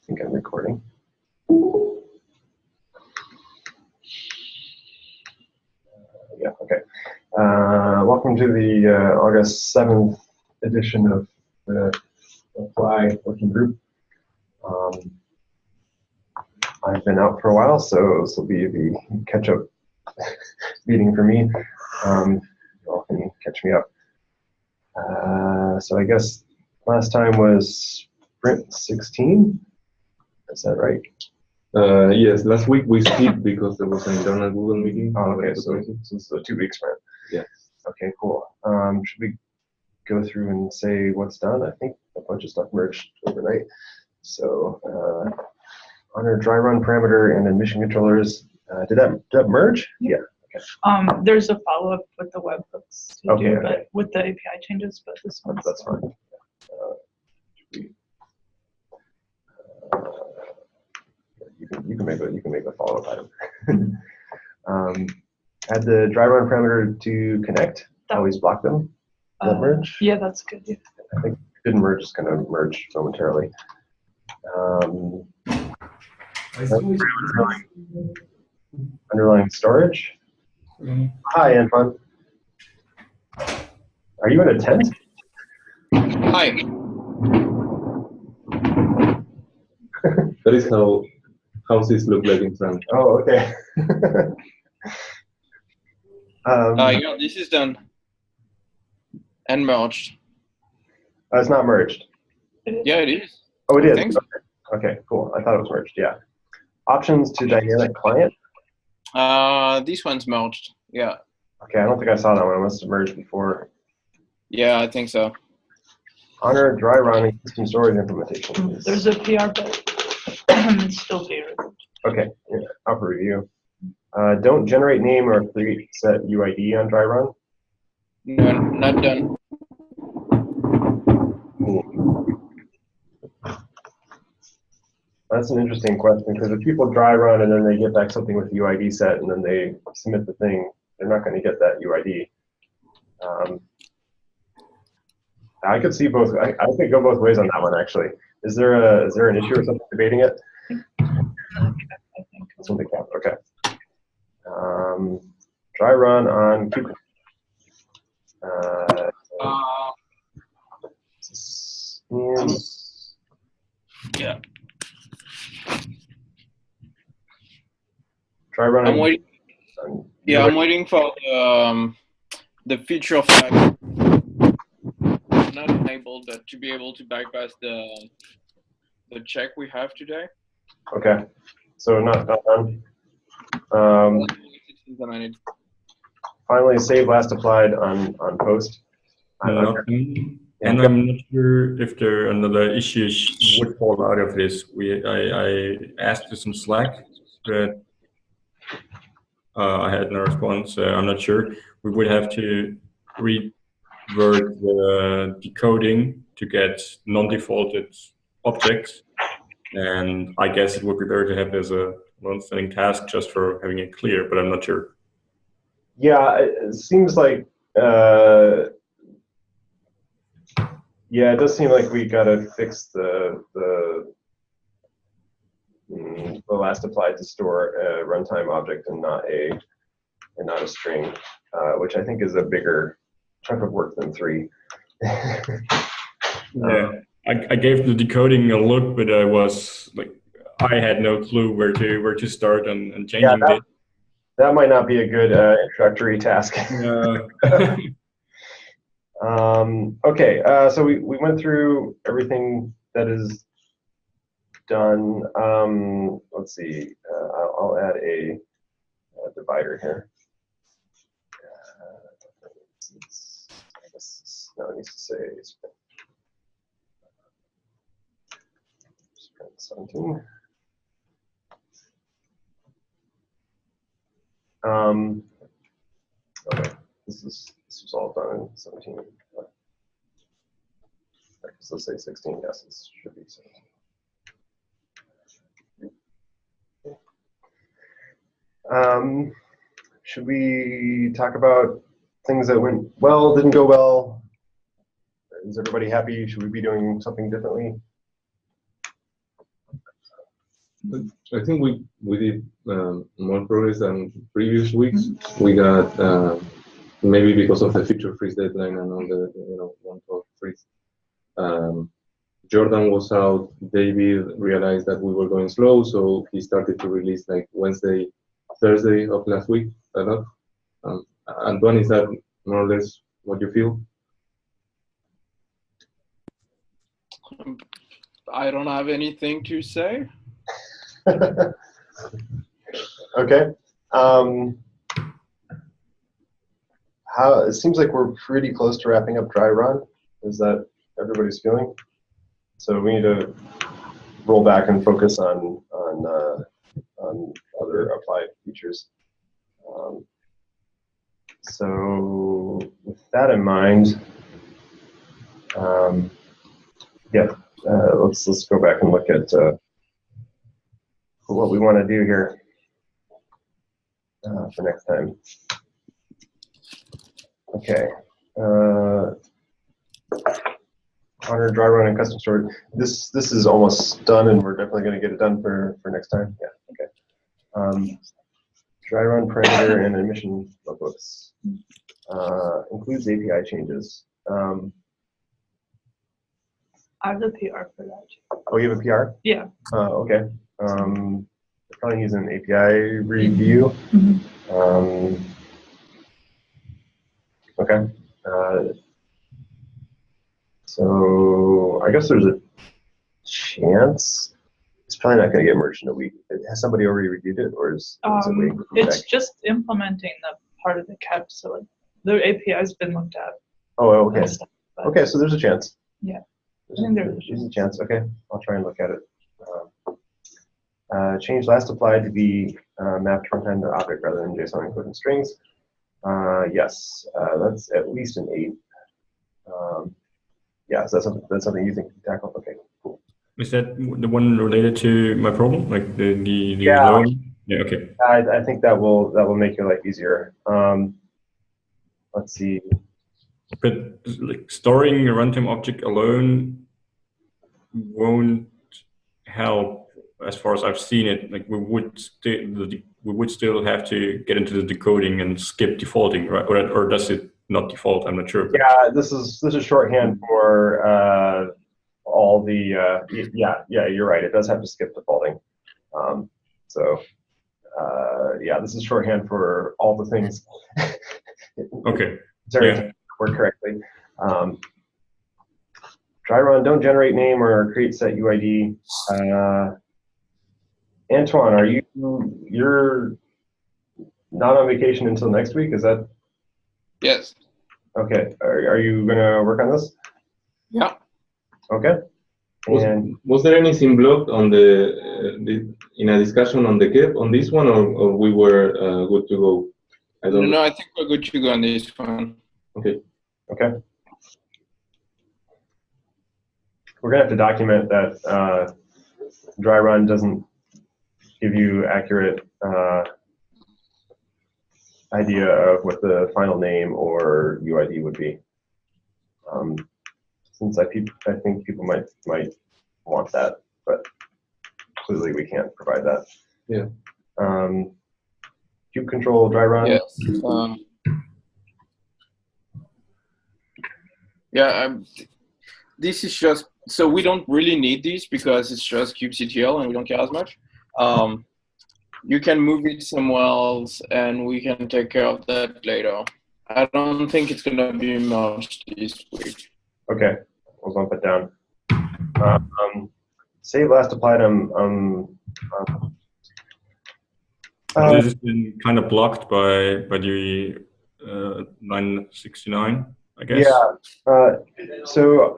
think I'm recording. Yeah, okay. Welcome to the August 7th edition of the Apply working group. I've been out for a while, so this will be the catch-up meeting for me. You all can catch me up. So I guess last time was Sprint 16. Is that right? Yes, last week we skipped because there was an internal Google meeting. Oh, okay, so it's a 2-week sprint. Yeah. Okay, cool. Should we go through and say what's done? I think a bunch of stuff merged overnight. So honor dry run parameter and admission controllers. Did that merge? Yeah. Okay. There's a follow-up with the webhooks to Okay, do, okay. but with the API changes, but this one's That's fine. You can make a follow-up item. Add the dry run parameter to connect. Always block them. Does that merge? Yeah, that's good. Yeah. I think it didn't merge. It's going to merge momentarily. Underlying storage. Hi, Antoine. Are you in a tent? Hi. That is how houses look like in France. Oh, okay. Yeah, this is done and merged. It's not merged. Yeah, it is. Oh, it is. Thanks. Okay, cool. I thought it was merged. Yeah. Options to dynamic client. This one's merged. Yeah. Okay, I don't think I saw that one. It must have merged before. Yeah, I think so. Honor dry run and system storage implementation. There's a PR, but it's still being reviewed. Okay, yeah, up for review. Don't generate name or create set UID on dry run. No, not done. That's an interesting question because if people dry run and then they get back something with the UID set and then they submit the thing, they're not going to get that UID. I could see both. I could go both ways on that one actually. Is there an issue or something debating it? I think. Something cap. Okay. Dry run on Kubernetes. Yeah. Dry run. I'm waiting. Yeah, I'm waiting for the feature flag. Not enabled to be able to bypass the check we have today. Okay. So not done. Finally, save last applied on post. Nothing. And I'm not sure if there are another issues would fall out of this. I asked for some Slack, but I had no response. I'm not sure. We would have to revert the decoding to get non-defaulted objects, and I guess it would be better to have as a long-standing task just for having it clear, but I'm not sure. Yeah, it seems like. Yeah, it does seem like we gotta fix the last applied to store a runtime object and not a string, which I think is a bigger chunk of work than 3. Yeah, I gave the decoding a look, but I had no clue where to start and changing it. That might not be a good introductory task. Okay, so we went through everything that is done. Let's see, I'll add a divider here. I guess now it needs to say sprint 17. Okay, this was all done in 17. So let's say 16. Yes, this should be 17. Should we talk about things that went well, didn't go well? Is everybody happy? Should we be doing something differently? I think we did more progress than previous weeks. We got maybe because of the feature freeze deadline and all the 1.12 freeze. Jordan was out. David realized that we were going slow, so he started to release like Wednesday, Thursday of last week. A lot. Antoine, is that more or less what you feel? I don't have anything to say. Okay. It seems like we're pretty close to wrapping up dry run. Is that everybody's feeling? So we need to roll back and focus on other applied features. So with that in mind, let's go back and look at what we want to do here for next time. Okay. Honor dry run and custom stored. This is almost done, and we're definitely going to get it done for next time. Yeah. Okay. Dry run parameter and admission logbooks includes API changes. I have the PR for that. Oh, you have a PR? Yeah. Okay. Probably use an API review. Okay. So I guess there's a chance it's probably not going to get merged in a week. Has somebody already reviewed it, or is it waiting for it's feedback? just implementing the part of the CAP, so like the API has been looked at. Oh, okay. and stuff, but Okay, so there's a chance. Yeah. There's a chance. Okay, I'll try and look at it. Change last applied to be mapped runtime to object rather than JSON including strings. Yes, that's at least an 8. Yeah, so that's something you think you can tackle. Okay, cool. Is that the one related to my problem, like the Yeah. loan? Yeah. Okay. I think that will make your life easier. Let's see. But like storing a runtime object alone won't help, as far as I've seen it. Like we would still have to get into the decoding and skip defaulting, right? Or does it not default? I'm not sure. Yeah, this is shorthand for all the yeah, you're right. It does have to skip defaulting. Yeah, this is shorthand for all the things. Okay. Sorry, work correctly. Dry run, don't generate name or create set UID. Antoine, you're not on vacation until next week? Is that? Yes. Okay. Are you gonna work on this? Yeah. Okay. And was there anything blocked on the in a discussion on the GIF on this one, or we were good to go? I don't No, I think we're good to go on this one. Okay. Okay. We're gonna have to document that dry run doesn't give you accurate idea of what the final name or UID would be. Since I think people might want that, but clearly we can't provide that. Yeah. Cube control dry run. Yes. This is just, so we don't really need these because it's just kubectl and we don't care as much. You can move it somewhere else and we can take care of that later. I don't think it's going to be merged this week. Okay, we'll bump it down. Save last applied. This has been kind of blocked by the 969, I guess. Yeah. So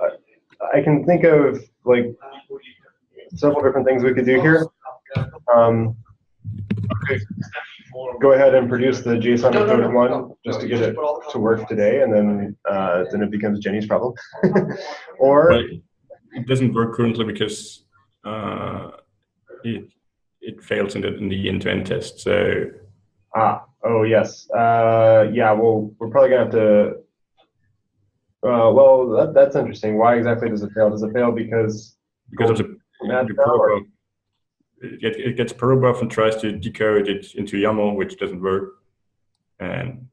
I can think of like several different things we could do here. Okay. Go ahead and produce the JSON encoded one just to get it to work today, and then it becomes Jenny's problem. Or But it doesn't work currently because it fails in the end-to-end test. So oh yes, yeah. Well, we're probably gonna have to. Well, that's interesting. Why exactly does it fail? Does it fail because of the protocol. it gets protobuf and tries to decode it into YAML, which doesn't work. And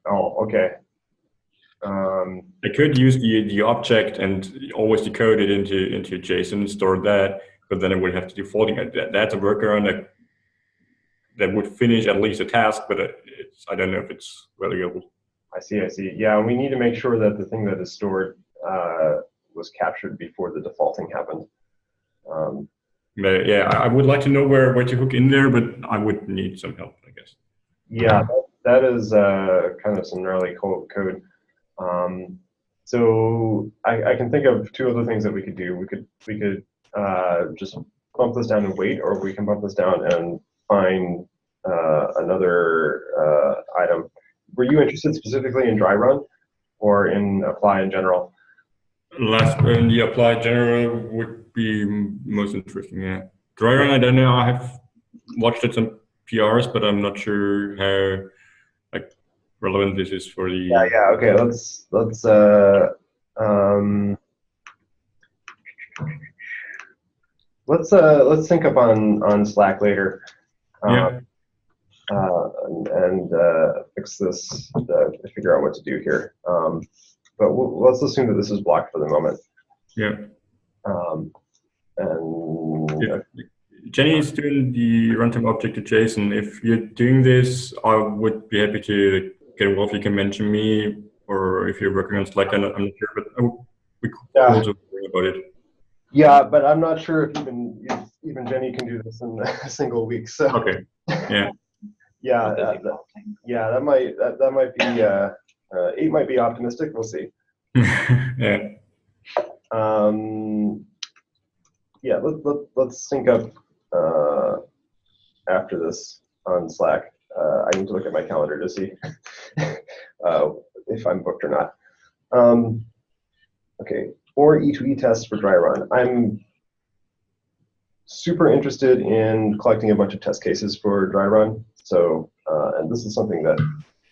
oh, okay. I could use the object and always decode it into JSON and store that, but then I would have to do folding. That's a workaround that would finish at least a task, but I don't know if it's valuable. I see. Yeah, and we need to make sure that the thing that is stored was captured before the defaulting happened. But yeah, I would like to know where to hook in there, but I would need some help, I guess. Yeah, that is kind of some gnarly code. So I can think of two other things that we could do. We could just bump this down and wait, or we can bump this down and find another item. Were you interested specifically in dry run or in apply in general? Last in the apply general would be most interesting. Yeah, dry run. I don't know. I have watched it some PRs, but I'm not sure how relevant this is for the. Yeah. Okay. Let's sync up on Slack later. Yeah. And fix this, figure out what to do here. But let's assume that this is blocked for the moment. Yeah. And Jenny is doing the runtime object to JSON. If you're doing this, I would be happy to get involved. You can mention me, or if you're working on Slack, I'm not sure, but we could also worry about it. Yeah, but I'm not sure if even Jenny can do this in a single week. So okay. Yeah. Yeah, that might be 8 might be optimistic. We'll see. Yeah. Yeah. Let's sync up after this on Slack. I need to look at my calendar to see if I'm booked or not. Okay. 4 E2E tests for dry run. I'm super interested in collecting a bunch of test cases for dry run. So, and this is something that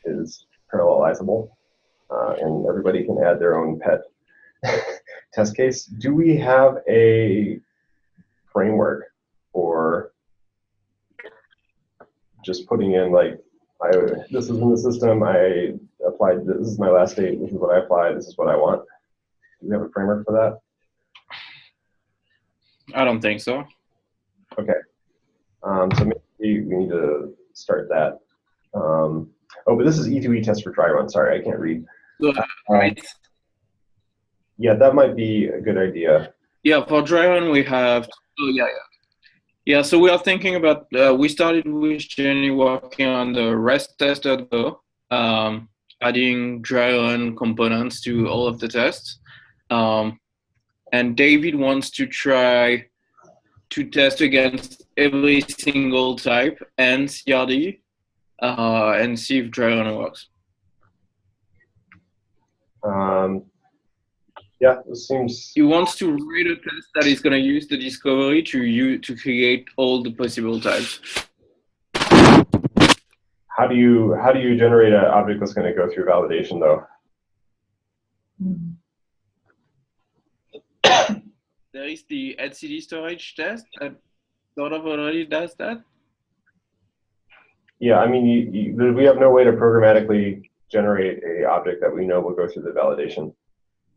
is parallelizable, and everybody can add their own pet test case. Do we have a framework for just putting in this is in the system, I applied, this is my last date, this is what I applied, this is what I want. Do we have a framework for that? I don't think so. Okay. So maybe we need to start that. Oh, but this is E2E test for dry run. Sorry, I can't read. Right. Yeah, that might be a good idea. Yeah, for dry run we have. Oh yeah. So we are thinking about. We started with Jenny working on the REST test.go, adding dry run components to all of the tests, and David wants to try to test against every single type and CRD, and see if dry run works. Yeah, this seems. He wants to write a test that is going to use the discovery to create all the possible types. How do you generate an object that's going to go through validation though? There is the etcd storage test that sort of already does that. Yeah, I mean, we have no way to programmatically generate a object that we know will go through the validation.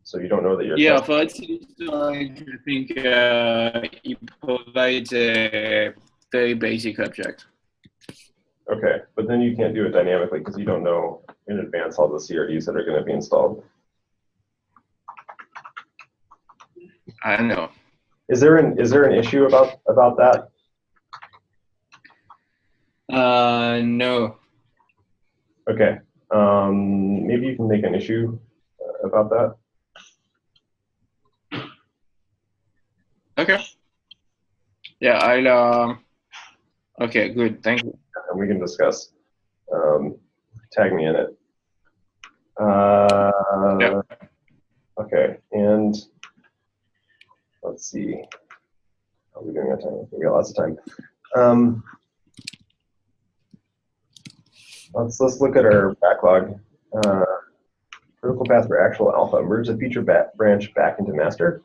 So you don't know that you're. Yeah, for etcd storage, I think it provides a very basic object. Okay, but then you can't do it dynamically because you don't know in advance all the CRDs that are going to be installed. I know. Is there an issue about that? No. Okay. Maybe you can make an issue about that. Okay. Yeah, I'll. Okay, good. Thank you. And we can discuss. Tag me in it. Yeah. Okay, and let's see. How are we doing on time? We got lots of time. Let's look at our backlog. Critical path for actual alpha. Merge the feature branch back into master.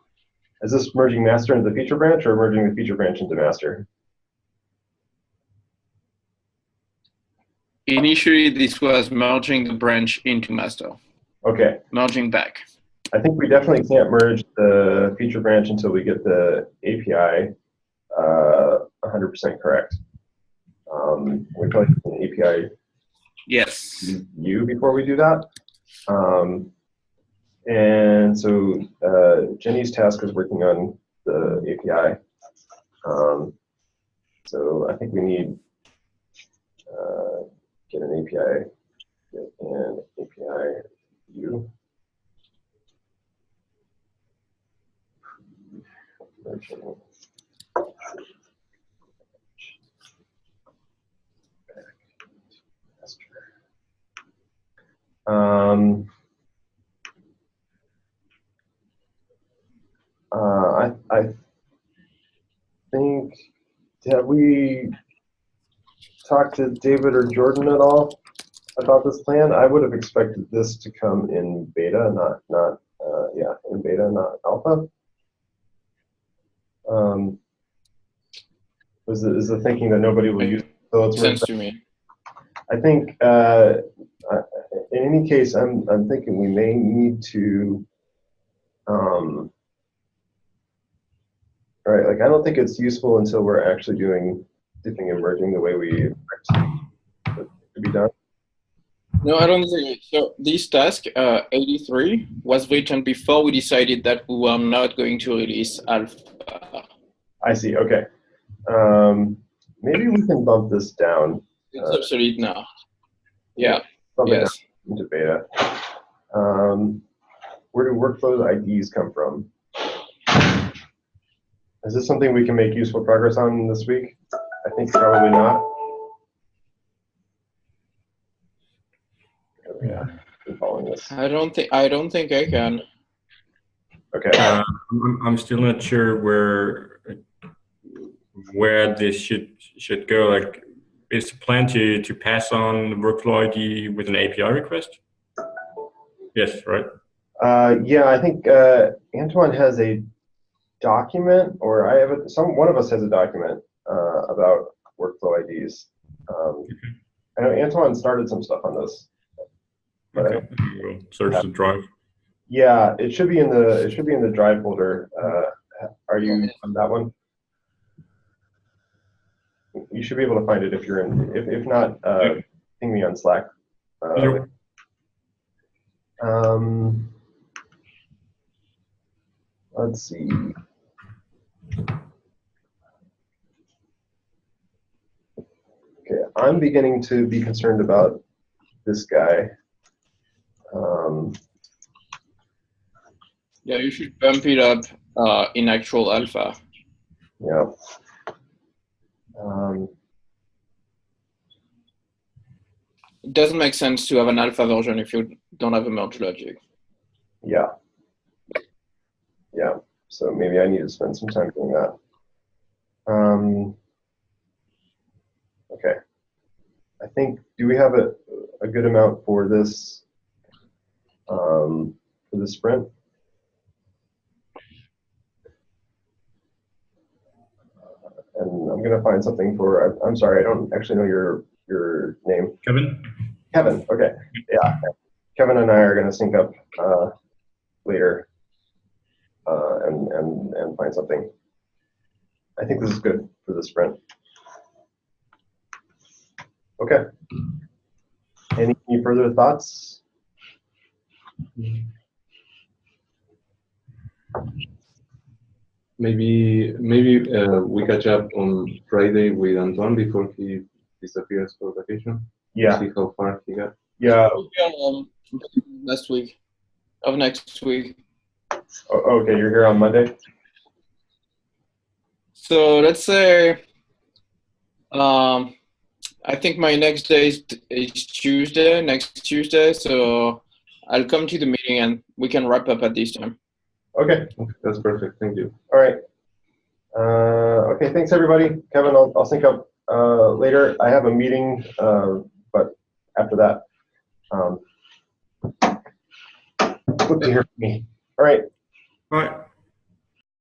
Is this merging master into the feature branch or merging the feature branch into master? initially this was merging the branch into master, Okay. merging back. I think we definitely can't merge the feature branch until we get the API 100% correct. We probably need an API Yes. view before we do that. And so Jenny's task is working on the API. So I think we need get an API and API view. I think, have we talked to David or Jordan at all about this plan? I would have expected this to come in beta, not in beta, not alpha. Is the thinking that nobody will use it? So it's Sense to me. I think in any case, I'm thinking we may need to. Right, like I don't think it's useful until we're actually doing dipping and merging the way we expect it to be done. No, I don't think so. This task, 83, was written before we decided that we were not going to release alpha. I see. Okay. Maybe we can bump this down. It's obsolete now. Yeah. Bump it Yes. down into beta. Where do workflows IDs come from? Is this something we can make useful progress on this week? I think probably not. Yeah, been following this. I don't think I can. Okay. I'm still not sure where this should go. Like, is the plan to pass on the workflow ID with an API request? Yes, right. Yeah, I think Antoine has a document, or I have one of us has a document about workflow IDs. I know Antoine started some stuff on this. Okay. We'll search the drive. Yeah, it should be in the drive folder. Are you on that one? You should be able to find it if you're in. If not, ping me on Slack. Yep. Let's see. Okay, I'm beginning to be concerned about this guy. Yeah, you should bump it up in actual alpha. Yeah. It doesn't make sense to have an alpha version if you don't have a merge logic. Yeah. Yeah. So maybe I need to spend some time doing that. Okay. I think, do we have a good amount for this sprint? And I'm going to find something for, I'm sorry, I don't actually know your name. Kevin? Kevin, okay. Yeah. Kevin and I are going to sync up later and find something. I think this is good for the sprint. Okay. Any further thoughts? Maybe we catch up on Friday with Antoine before he disappears for vacation. Yeah. See how far he got. Yeah. Last week, of next week. Oh, okay, you're here on Monday? So let's say, I think my next day is Tuesday, next Tuesday. So I'll come to the meeting and we can wrap up at this time. Okay. That's perfect. Thank you. All right. Okay, thanks everybody. Kevin, I'll sync up later. I have a meeting, but after that, look to hear from me. All right. Bye.